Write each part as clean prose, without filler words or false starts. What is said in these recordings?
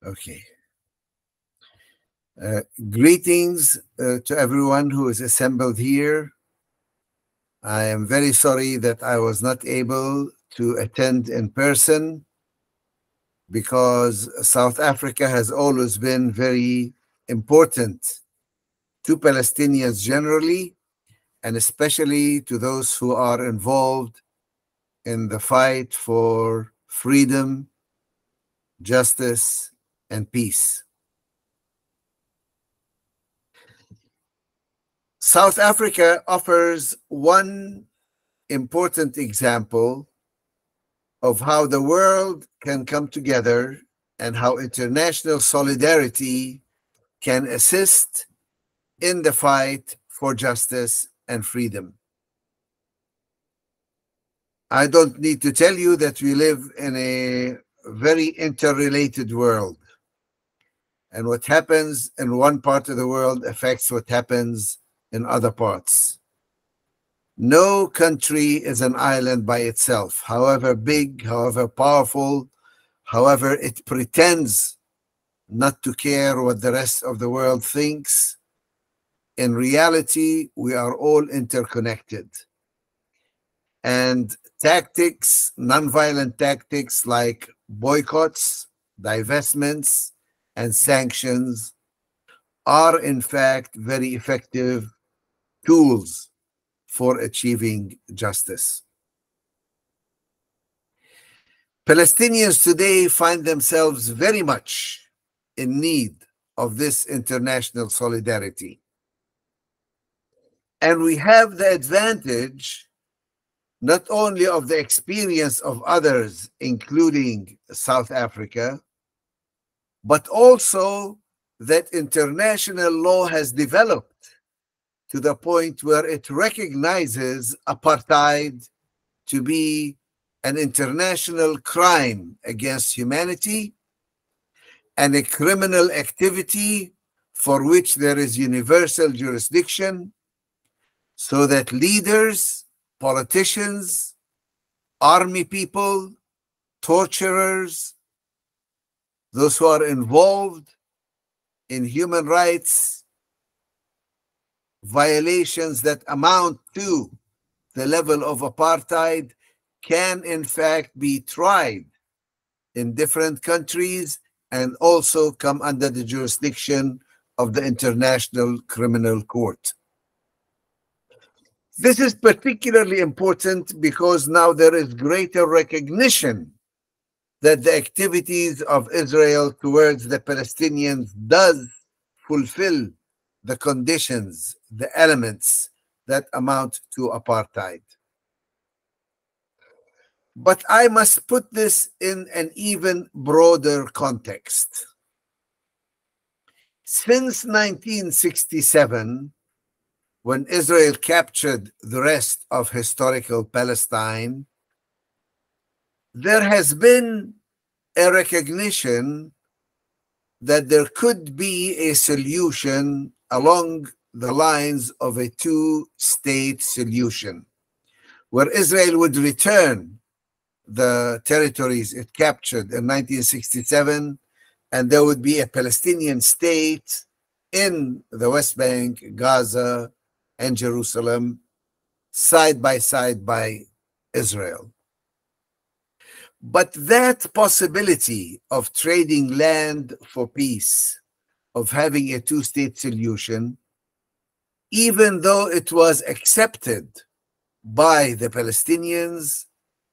Okay. Greetings to everyone who is assembled here. I am very sorry that I was not able to attend in person because South Africa has always been very important to Palestinians generally, and especially to those who are involved in the fight for freedom, justice, and peace. South Africa offers one important example of how the world can come together and how international solidarity can assist in the fight for justice and freedom. I don't need to tell you that we live in a very interrelated world. And what happens in one part of the world affects what happens in other parts. No country is an island by itself, however big, however powerful, however it pretends not to care what the rest of the world thinks. In reality, we are all interconnected. And tactics, nonviolent tactics like boycotts, divestments, and sanctions are in fact very effective tools for achieving justice. Palestinians today find themselves very much in need of this international solidarity. And we have the advantage not only of the experience of others, including South Africa, but also that international law has developed to the point where it recognizes apartheid to be an international crime against humanity and a criminal activity for which there is universal jurisdiction, so that leaders, politicians, army people, torturers, those who are involved in human rights violations that amount to the level of apartheid can in fact be tried in different countries and also come under the jurisdiction of the International Criminal Court. This is particularly important because now there is greater recognition that the activities of Israel towards the Palestinians does fulfill the conditions, the elements that amount to apartheid. But I must put this in an even broader context. Since 1967, when Israel captured the rest of historical Palestine, there has been a recognition that there could be a solution along the lines of a two-state solution, where Israel would return the territories it captured in 1967, and there would be a Palestinian state in the West Bank, Gaza, and Jerusalem, side by side by Israel. But that possibility of trading land for peace, of having a two-state solution, even though it was accepted by the Palestinians,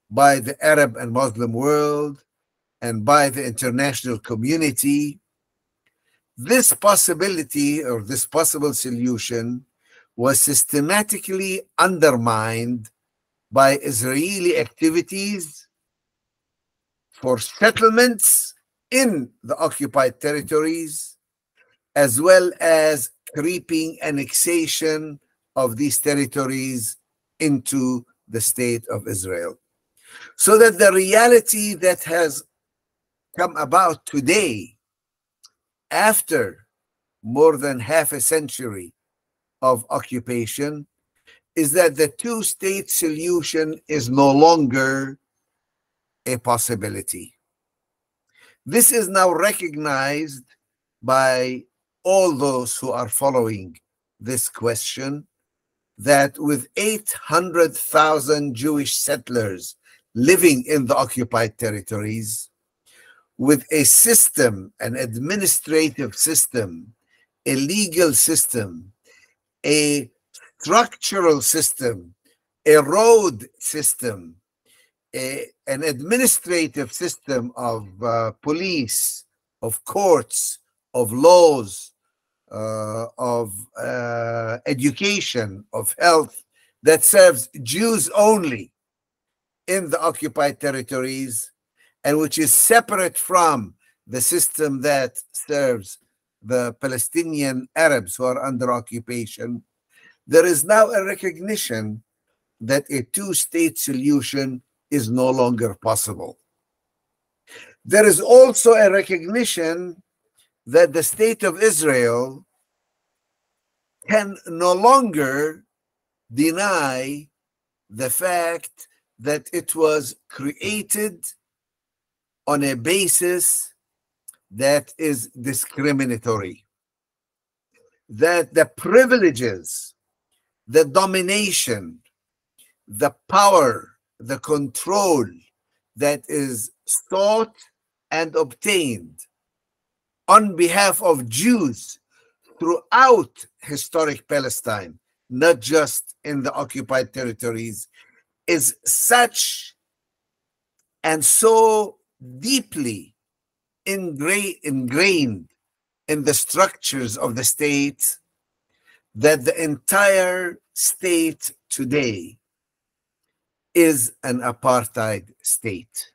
by the Arab and Muslim world, and by the international community, this possibility or this possible solution was systematically undermined by Israeli activities for settlements in the occupied territories, as well as creeping annexation of these territories into the state of Israel. So that the reality that has come about today, after more than half a century of occupation, is that the two-state solution is no longer a possibility. This is now recognized by all those who are following this question, that with 800,000 Jewish settlers living in the occupied territories, with a system, an administrative system, a legal system, a structural system, a road system, an administrative system of police, of courts, of laws, of education, of health, that serves Jews only in the occupied territories, and which is separate from the system that serves the Palestinian Arabs who are under occupation. There is now a recognition that a two-state solution is no longer possible. There is also a recognition that the state of Israel can no longer deny the fact that it was created on a basis that is discriminatory, that the privileges, the domination, the power, the control that is sought and obtained on behalf of Jews throughout historic Palestine, not just in the occupied territories, is such and so deeply ingrained in the structures of the state that the entire state today is an apartheid state.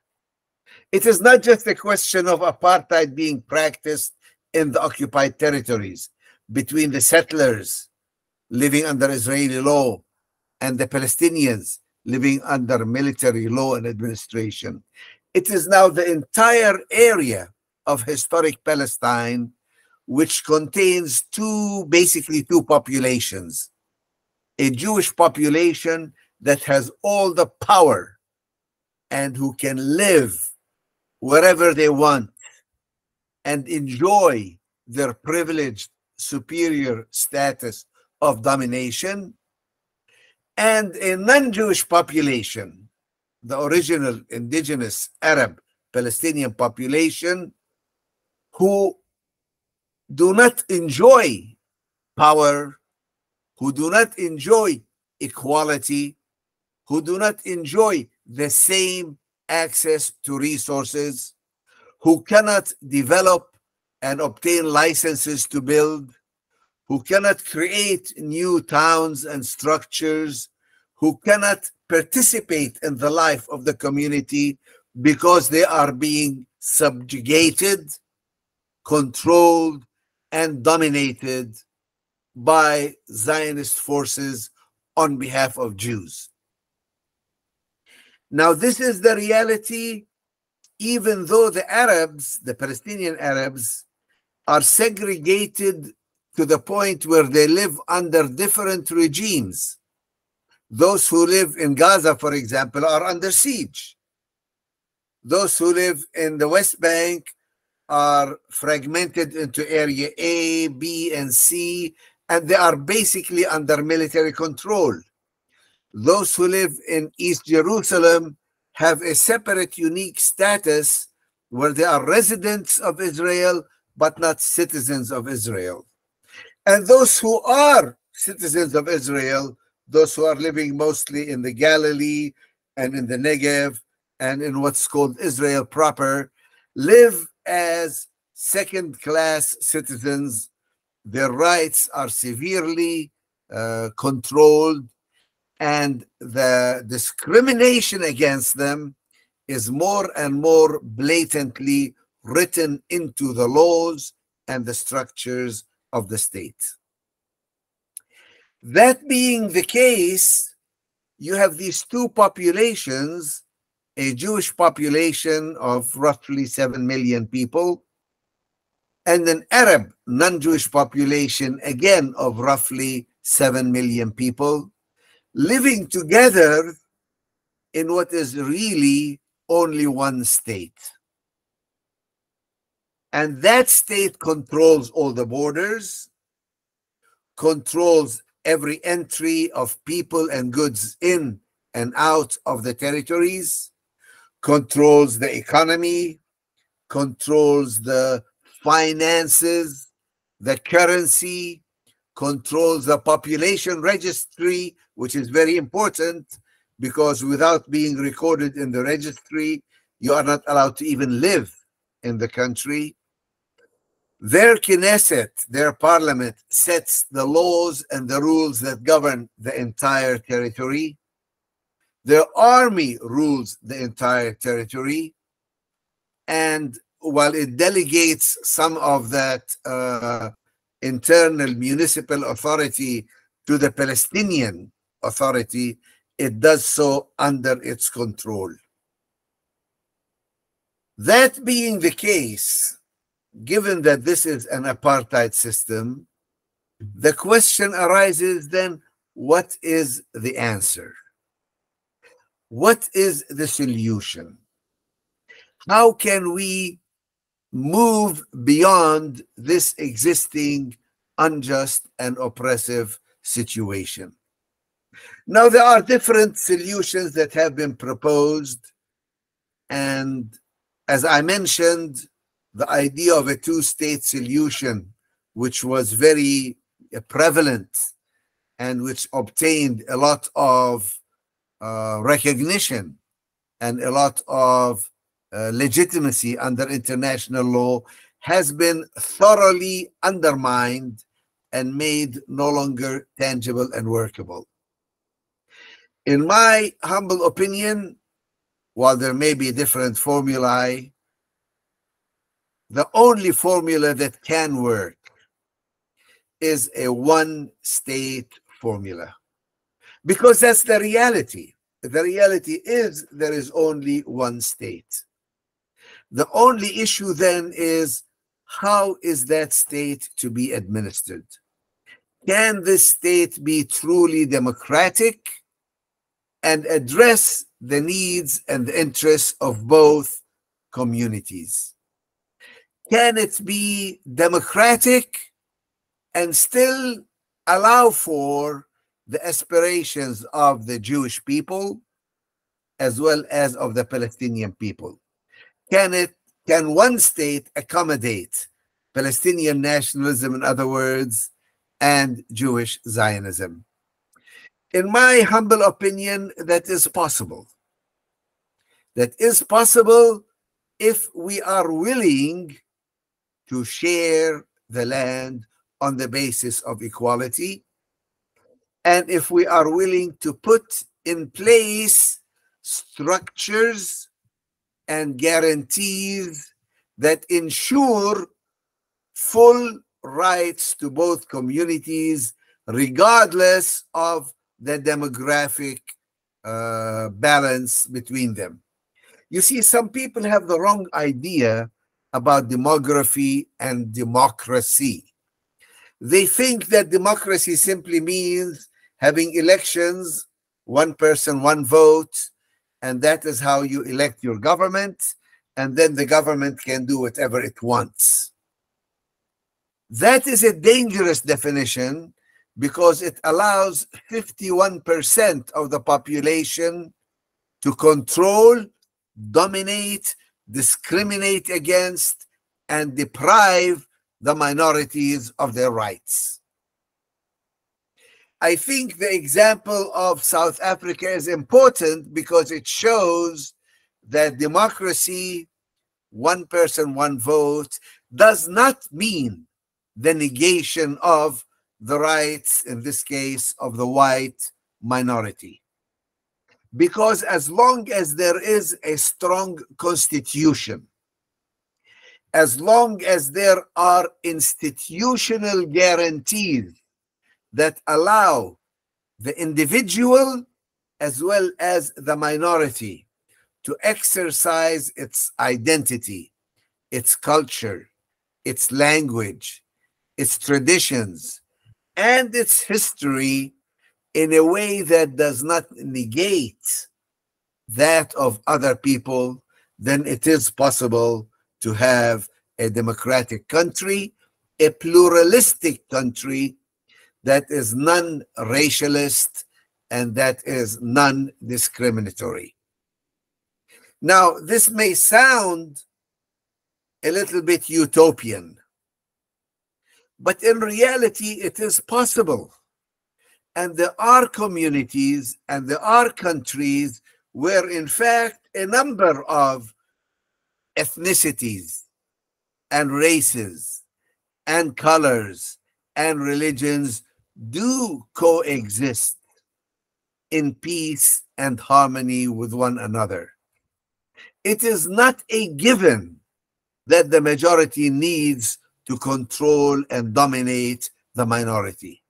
It is not just a question of apartheid being practiced in the occupied territories between the settlers living under Israeli law and the Palestinians living under military law and administration. It is now the entire area of historic Palestine, which contains basically two populations: a Jewish population that has all the power and who can live wherever they want and enjoy their privileged superior status of domination, and a non-Jewish population, the original indigenous Arab Palestinian population, who do not enjoy power, who do not enjoy equality, who do not enjoy the same access to resources, who cannot develop and obtain licenses to build, who cannot create new towns and structures, who cannot participate in the life of the community because they are being subjugated, controlled, and dominated by Zionist forces on behalf of Jews. Now, this is the reality, even though the Arabs, the Palestinian Arabs, are segregated to the point where they live under different regimes. Those who live in Gaza, for example, are under siege. Those who live in the West Bank are fragmented into area A, B, and C, and they are basically under military control. Those who live in East Jerusalem have a separate, unique status where they are residents of Israel, but not citizens of Israel. And those who are citizens of Israel, those who are living mostly in the Galilee and in the Negev and in what's called Israel proper, live as second-class citizens. Their rights are severely controlled, and the discrimination against them is more and more blatantly written into the laws and the structures of the state. That being the case, you have these two populations, a Jewish population of roughly 7 million people, and an Arab non-Jewish population, again, of roughly 7 million people, living together in what is really only one state. And that state controls all the borders, controls every entry of people and goods in and out of the territories, controls the economy, controls the finances, the currency, controls the population registry, which is very important because without being recorded in the registry, you are not allowed to even live in the country. Their Knesset, their parliament, sets the laws and the rules that govern the entire territory. Their army rules the entire territory. And while it delegates some of that internal municipal authority to the Palestinian Authority, it does so under its control. That being the case, given that this is an apartheid system, the question arises then, what is the answer? What is the solution? How can we move beyond this existing unjust and oppressive situation? Now, there are different solutions that have been proposed, and as I mentioned, the idea of a two-state solution, which was very prevalent and which obtained a lot of recognition and a lot of legitimacy under international law, has been thoroughly undermined and made no longer tangible and workable. In my humble opinion, while there may be different formulae, the only formula that can work is a one-state formula, because that's the reality. The reality is there is only one state. The only issue then is, how is that state to be administered? Can this state be truly democratic and address the needs and the interests of both communities? Can it be democratic and still allow for the aspirations of the Jewish people as well as of the Palestinian people? Can one state accommodate Palestinian nationalism, in other words, and Jewish Zionism? In my humble opinion, that is possible. That is possible if we are willing to share the land on the basis of equality, and if we are willing to put in place structures and guarantees that ensure full rights to both communities, regardless of the demographic balance between them. You see, some people have the wrong idea about demography and democracy. They think that democracy simply means having elections, one person, one vote, and that is how you elect your government, and then the government can do whatever it wants. That is a dangerous definition because it allows 51% of the population to control, dominate, discriminate against, and deprive the minorities of their rights. I think the example of South Africa is important because it shows that democracy, one person, one vote, does not mean the negation of the rights, in this case, of the white minority. Because as long as there is a strong constitution, as long as there are institutional guarantees that allow the individual as well as the minority to exercise its identity, its culture, its language, its traditions, and its history in a way that does not negate that of other people, then it is possible to have a democratic country, a pluralistic country that is non-racialist and that is non-discriminatory. Now, this may sound a little bit utopian, but in reality, it is possible. And there are communities and there are countries where, in fact, a number of ethnicities and races and colors and religions do coexist in peace and harmony with one another. It is not a given that the majority needs to control and dominate the minority.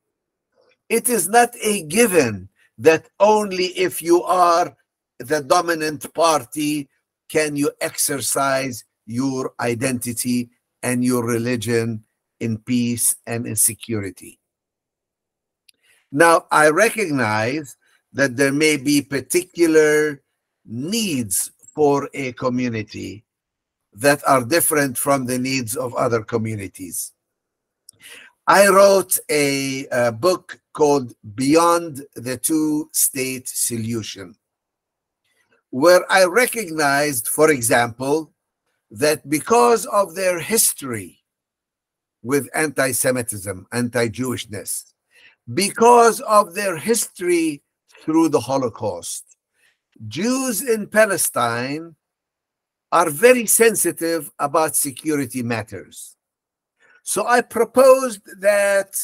It is not a given that only if you are the dominant party can you exercise your identity and your religion in peace and in security. Now, I recognize that there may be particular needs for a community that are different from the needs of other communities. I wrote a book called Beyond the Two-State Solution, where I recognized, for example, that because of their history with anti-Semitism, anti-Jewishness, because of their history through the Holocaust, Jews in Palestine are very sensitive about security matters. So I proposed that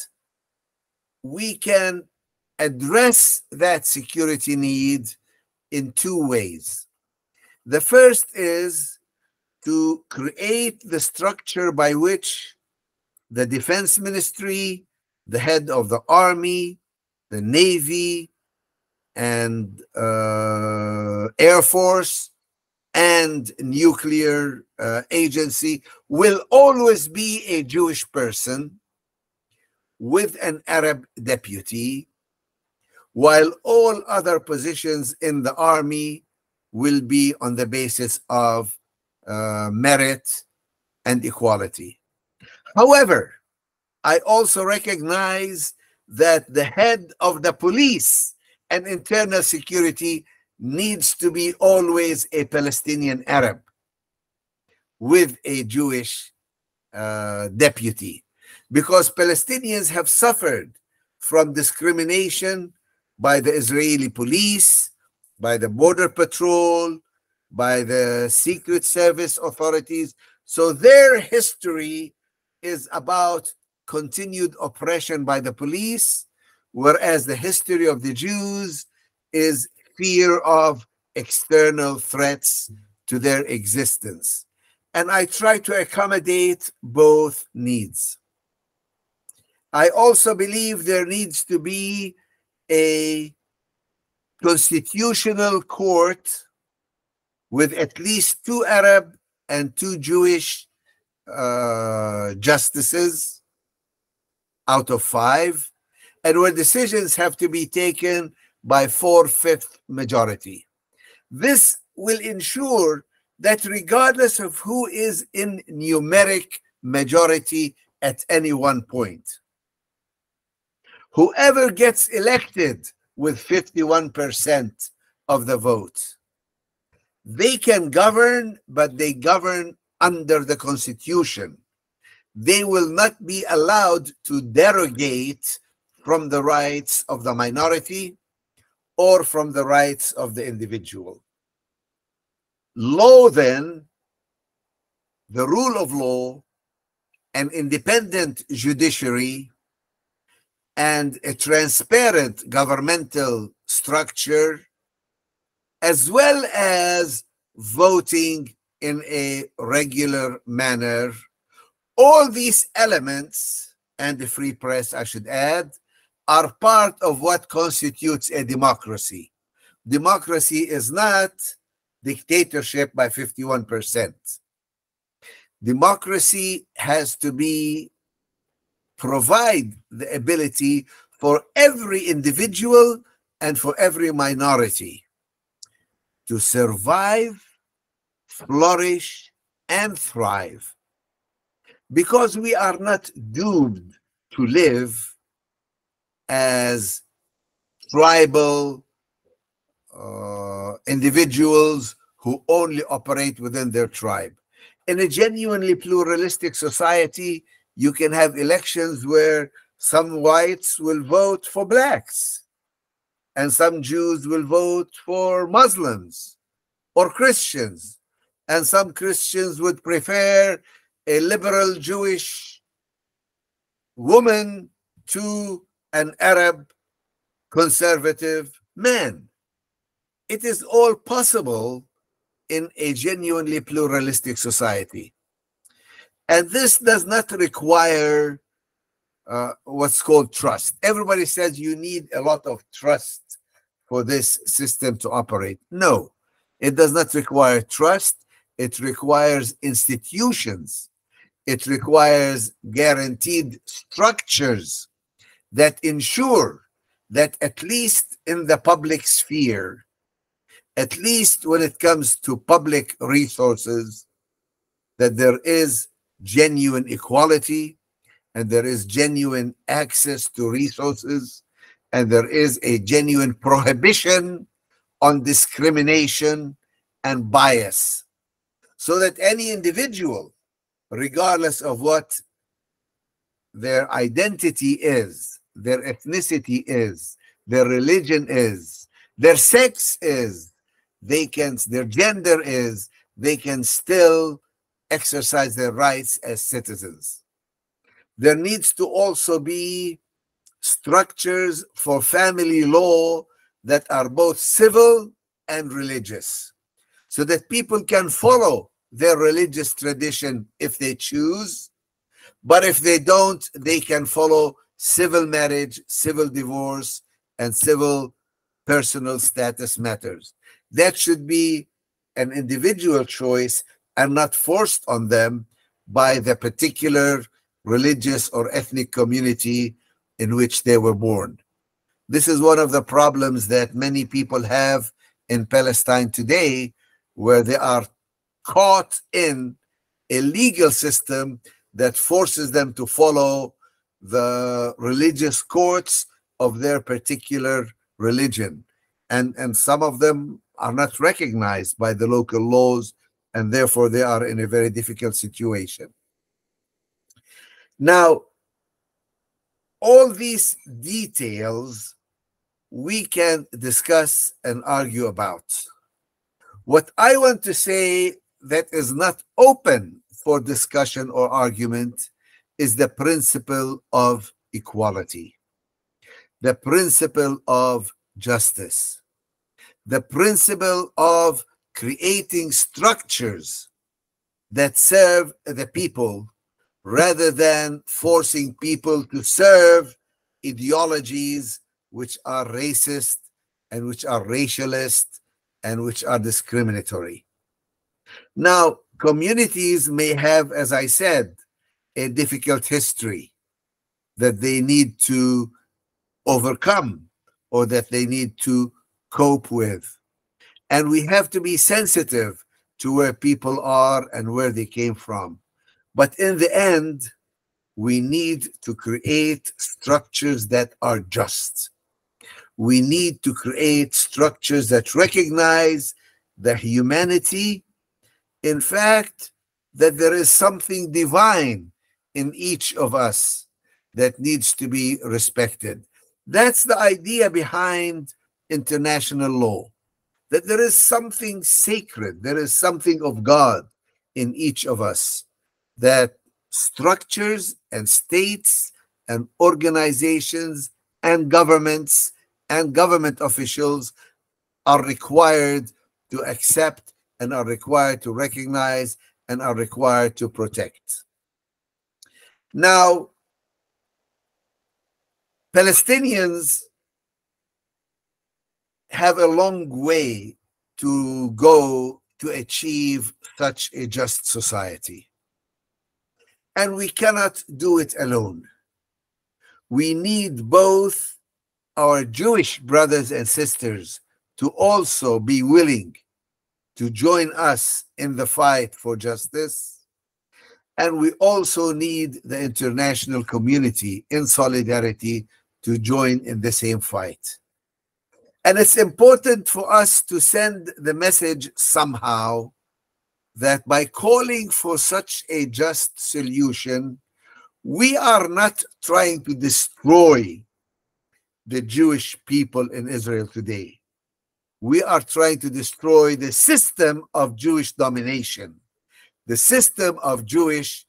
we can address that security need in two ways. The first is to create the structure by which the Defense Ministry, the head of the Army, the Navy, and Air Force, and nuclear agency will always be a Jewish person with an Arab deputy, while all other positions in the army will be on the basis of merit and equality. However, I also recognize that the head of the police and internal security needs to be always a Palestinian Arab with a Jewish deputy, because Palestinians have suffered from discrimination by the Israeli police, by the border patrol, by the Secret Service authorities. So their history is about continued oppression by the police, whereas the history of the Jews is fear of external threats to their existence. And I try to accommodate both needs. I also believe there needs to be a constitutional court with at least 2 Arab and 2 Jewish justices out of 5, and where decisions have to be taken by 4/5 majority. This will ensure that regardless of who is in numeric majority at any one point, whoever gets elected with 51% of the vote, they can govern, but they govern under the Constitution. They will not be allowed to derogate from the rights of the minority or from the rights of the individual. Law, then, the rule of law, an independent judiciary, and a transparent governmental structure, as well as voting in a regular manner, all these elements, and the free press, I should add, are part of what constitutes a democracy. Democracy is not dictatorship by 51%. Democracy has to provide the ability for every individual and for every minority to survive, flourish, and thrive. because we are not doomed to live as tribal individuals who only operate within their tribe. In a genuinely pluralistic society, you can have elections where some whites will vote for blacks and some Jews will vote for Muslims or Christians, and some Christians would prefer a liberal Jewish woman to an Arab conservative man. It is all possible in a genuinely pluralistic society. And this does not require what's called trust. Everybody says you need a lot of trust for this system to operate. No, it does not require trust. It requires institutions. It requires guaranteed structures that ensure that at least in the public sphere, at least when it comes to public resources, that there is genuine equality and there is genuine access to resources and there is a genuine prohibition on discrimination and bias, so that any individual, regardless of what their identity is, their ethnicity is, their religion is, their sex is, their gender is, they can still exercise their rights as citizens. There needs to also be structures for family law that are both civil and religious, so that people can follow their religious tradition if they choose, but if they don't, they can follow civil marriage, civil divorce, and civil personal status matters. That should be an individual choice and not forced on them by the particular religious or ethnic community in which they were born. This is one of the problems that many people have in Palestine today, where they are caught in a legal system that forces them to follow the religious courts of their particular religion. And some of them are not recognized by the local laws, and therefore they are in a very difficult situation. Now, all these details we can discuss and argue about. What I want to say that is not open for discussion or argument is the principle of equality, the principle of justice, the principle of creating structures that serve the people rather than forcing people to serve ideologies which are racist and which are racialist and which are discriminatory. Now, communities may have, as I said, a difficult history that they need to overcome or that they need to cope with. And we have to be sensitive to where people are and where they came from. But in the end, we need to create structures that are just. We need to create structures that recognize the humanity, in fact, that there is something divine in each of us that needs to be respected. That's the idea behind international law, that there is something sacred, there is something of God in each of us, that structures and states and organizations and governments and government officials are required to accept and are required to recognize and are required to protect. Now, Palestinians have a long way to go to achieve such a just society. And we cannot do it alone. We need both our Jewish brothers and sisters to also be willing to join us in the fight for justice. And we also need the international community in solidarity to join in the same fight. And it's important for us to send the message somehow that by calling for such a just solution, we are not trying to destroy the Jewish people in Israel today. We are trying to destroy the system of Jewish domination, the system of Jewish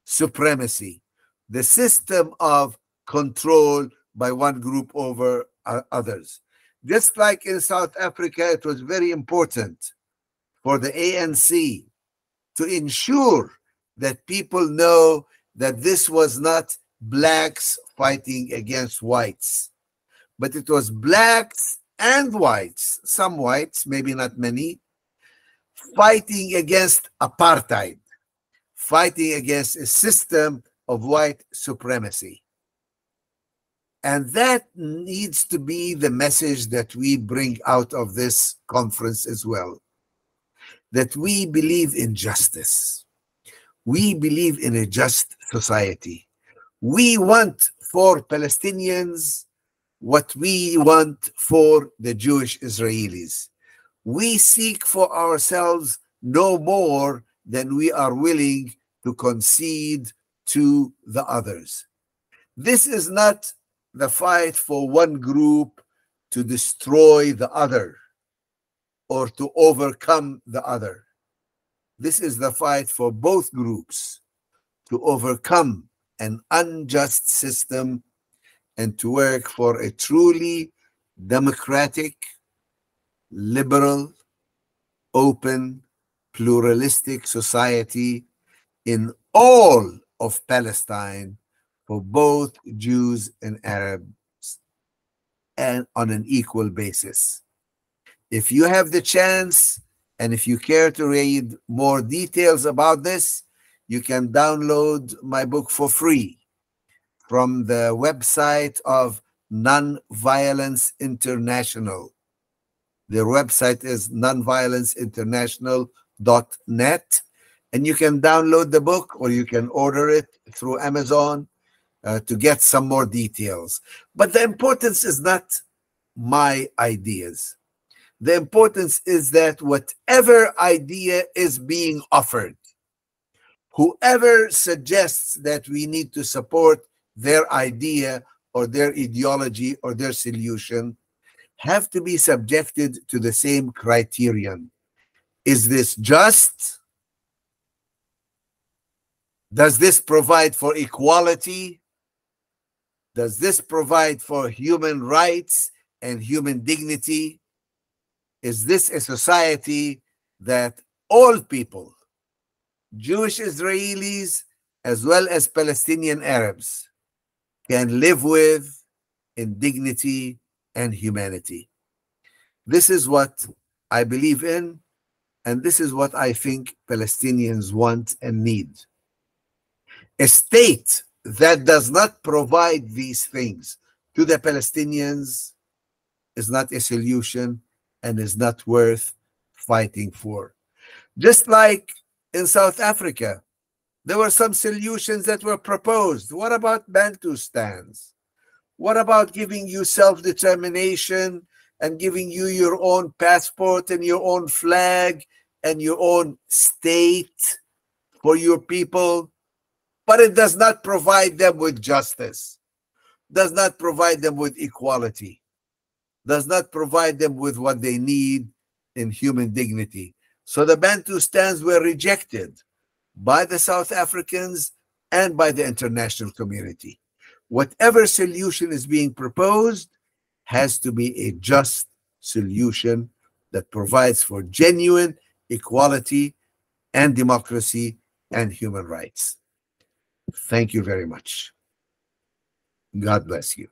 supremacy, the system of control by one group over others. Just like in South Africa, it was very important for the ANC to ensure that people know that this was not blacks fighting against whites, but it was blacks and whites, some whites, maybe not many, fighting against apartheid, fighting against a system of white supremacy. And that needs to be the message that we bring out of this conference as well, that we believe in justice. We believe in a just society. We want for Palestinians what we want for the Jewish Israelis. We seek for ourselves no more than we are willing to concede to the others. This is not the fight for one group to destroy the other or to overcome the other. This is the fight for both groups to overcome an unjust system and to work for a truly democratic, liberal, open, pluralistic society in all of Palestine for both Jews and Arabs, and on an equal basis. If you have the chance, and if you care to read more details about this, you can download my book for free from the website of Nonviolence International. Their website is nonviolenceinternational.net, and you can download the book or you can order it through Amazon to get some more details. But the importance is not my ideas. The importance is that whatever idea is being offered, whoever suggests that we need to support their idea or their ideology or their solution, have to be subjected to the same criterion. Is this just? Does this provide for equality? Does this provide for human rights and human dignity? Is this a society that all people, Jewish Israelis as well as Palestinian Arabs, can live with in dignity and humanity? This is what I believe in, and this is what I think Palestinians want and need. A state that does not provide these things to the Palestinians is not a solution and is not worth fighting for. Just like in South Africa, there were some solutions that were proposed. What about Bantustans? What about giving you self-determination and giving you your own passport and your own flag and your own state for your people? But it does not provide them with justice, does not provide them with equality, does not provide them with what they need in human dignity. So the Bantustans were rejected by the South Africans and by the international community. Whatever solution is being proposed has to be a just solution that provides for genuine equality and democracy and human rights. Thank you very much. God bless you.